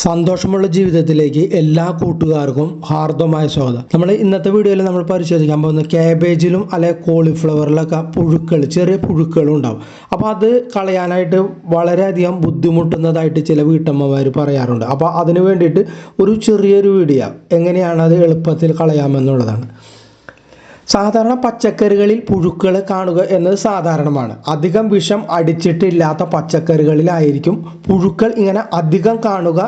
സന്തോഷമുള്ള ജീവിതത്തിലേക്ക് എല്ലാ കൂട്ടുകാർക്കും ഹാർദമായ സ്വാഗതം. നമ്മൾ ഇന്നത്തെ വീഡിയോയിൽ നമ്മൾ പരിശോധിക്കാൻ പോകുന്നത് ക്യാബേജിലും അല്ലെങ്കിൽ കോളിഫ്ലവറിലൊക്കെ ചെറിയ പുഴുക്കളും ഉണ്ടാവും. അപ്പോൾ അത് കളയാനായിട്ട് വളരെയധികം ബുദ്ധിമുട്ടുന്നതായിട്ട് ചില വീട്ടമ്മമാർ പറയാറുണ്ട്. അപ്പോൾ അതിന് വേണ്ടിയിട്ട് ഒരു ചെറിയൊരു വീഡിയോ എങ്ങനെയാണ് അത് എളുപ്പത്തിൽ കളയാമെന്നുള്ളതാണ്. സാധാരണ പച്ചക്കറികളിൽ പുഴുക്കൾ കാണുക എന്നത് സാധാരണമാണ്. അധികം വിഷം അടിച്ചിട്ടില്ലാത്ത പച്ചക്കറികളിലായിരിക്കും പുഴുക്കൾ ഇങ്ങനെ അധികം കാണുക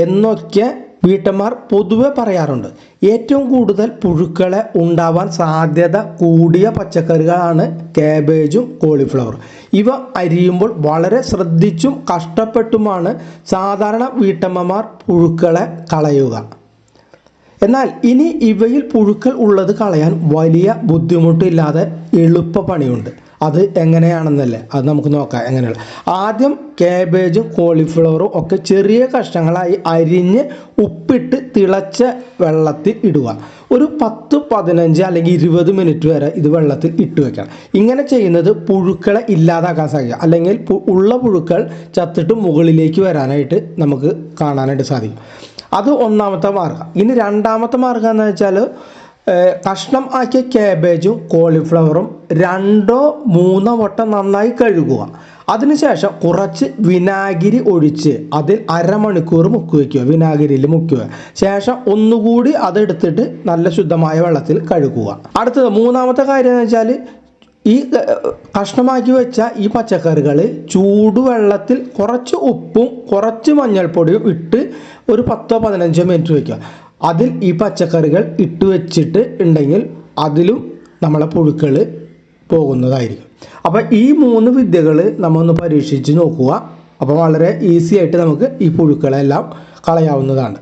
എന്നൊക്കെ വീട്ടമ്മമാർ പൊതുവെ പറയാറുണ്ട്. ഏറ്റവും കൂടുതൽ പുഴുക്കളെ ഉണ്ടാവാൻ സാധ്യത കൂടിയ പച്ചക്കറികളാണ് ക്യാബേജും കോളിഫ്ലവറും. ഇവ അരിയുമ്പോൾ വളരെ ശ്രദ്ധിച്ചും കഷ്ടപ്പെട്ടുമാണ് സാധാരണ വീട്ടമ്മമാർ പുഴുക്കളെ കളയുക. എന്നാൽ ഇനി ഇവയിൽ പുഴുക്കൾ ഉള്ളത് കളയാൻ വലിയ ബുദ്ധിമുട്ടില്ലാതെ എളുപ്പ പണിയുണ്ട്. അത് എങ്ങനെയാണെന്നല്ലേ അത് നമുക്ക് നോക്കാം. എങ്ങനെയുള്ള ആദ്യം ക്യാബേജും കോളിഫ്ലവറും ഒക്കെ ചെറിയ കഷ്ണങ്ങളായി അരിഞ്ഞ് ഉപ്പിട്ട് തിളച്ച വെള്ളത്തിൽ ഇടുക. ഒരു 10-15 അല്ലെങ്കിൽ 20 മിനിറ്റ് വരെ ഇത് വെള്ളത്തിൽ ഇട്ട് വെക്കണം. ഇങ്ങനെ ചെയ്യുന്നത് പുഴുക്കളെ ഇല്ലാതാക്കാൻ സാധിക്കും. അല്ലെങ്കിൽ ഉള്ള പുഴുക്കൾ ചത്തിട്ട് മുകളിലേക്ക് വരാനായിട്ട് നമുക്ക് കാണാനായിട്ട് സാധിക്കും. അത് ഒന്നാമത്തെ മാർഗ്ഗം. ഇനി രണ്ടാമത്തെ മാർഗ്ഗം എന്ന് വെച്ചാൽ കഷ്ണം ആക്കിയ ക്യാബേജും കോളിഫ്ലവറും 2-3 വട്ടം നന്നായി കഴുകുക. അതിനുശേഷം കുറച്ച് വിനാഗിരി ഒഴിച്ച് അതിൽ അരമണിക്കൂർ മുക്കി വയ്ക്കുക. വിനാഗിരിയിൽ മുക്കുക. ശേഷം ഒന്നുകൂടി അതെടുത്തിട്ട് നല്ല ശുദ്ധമായ വെള്ളത്തിൽ കഴുകുക. അടുത്തത് മൂന്നാമത്തെ കാര്യം എന്ന് വെച്ചാൽ ഈ കഷ്ണമാക്കി വെച്ച ഈ പച്ചക്കറികൾ ചൂടുവെള്ളത്തിൽ കുറച്ച് ഉപ്പും കുറച്ച് മഞ്ഞൾപ്പൊടിയും ഇട്ട് ഒരു 10-15 മിനിറ്റ് വയ്ക്കുക. അതിൽ ഈ പച്ചക്കറികൾ ഇട്ട് വെച്ചിട്ട് ഉണ്ടെങ്കിൽ അതിലും നമ്മളെ പുഴുക്കൾ പോകുന്നതായിരിക്കും. അപ്പോൾ ഈ 3 വിദ്യകൾ നമ്മൊന്ന് പരീക്ഷിച്ച് നോക്കുക. അപ്പോൾ വളരെ ഈസി ആയിട്ട് നമുക്ക് ഈ പുഴുക്കളെല്ലാം കളയാവുന്നതാണ്.